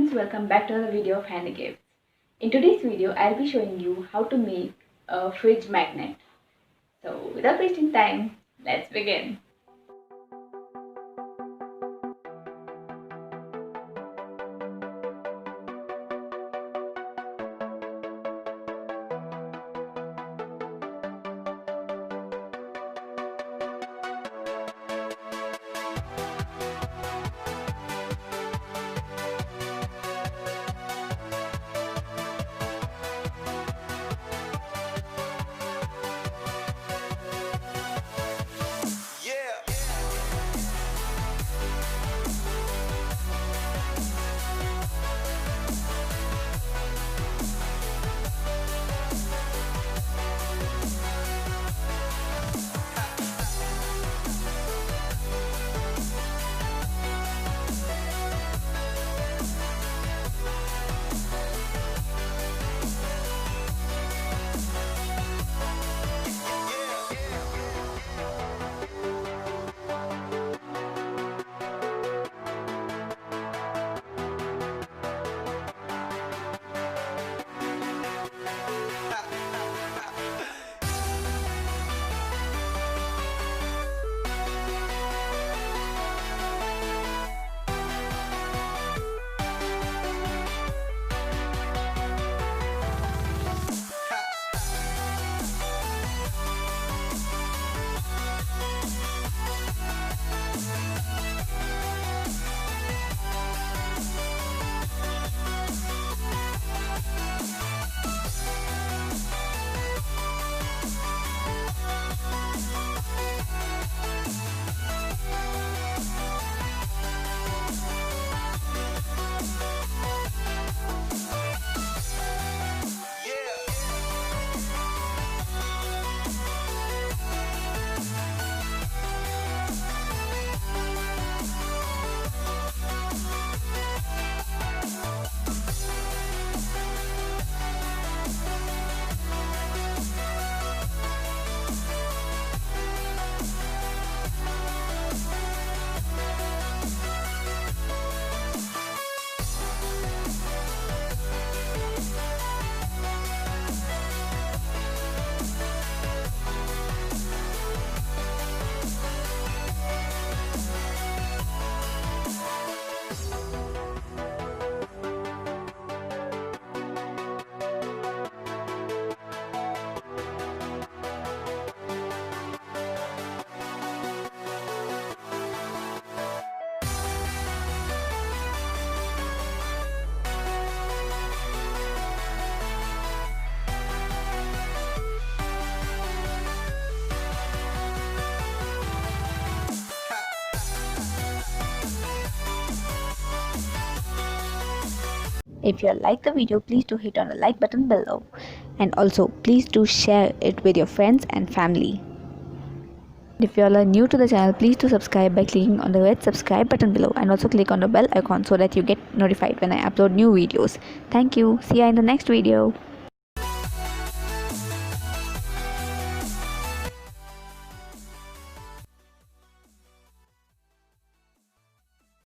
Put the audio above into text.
friends, welcome back to another video of Handy Gifts. In today's video, I'll be showing you how to make a fridge magnet. So without wasting time, let's begin. If you like the video, please do hit on the like button below, and also please do share it with your friends and family. If you all are new to the channel, please do subscribe by clicking on the red subscribe button below, and also click on the bell icon so that you get notified when I upload new videos. Thank you. See you in the next video.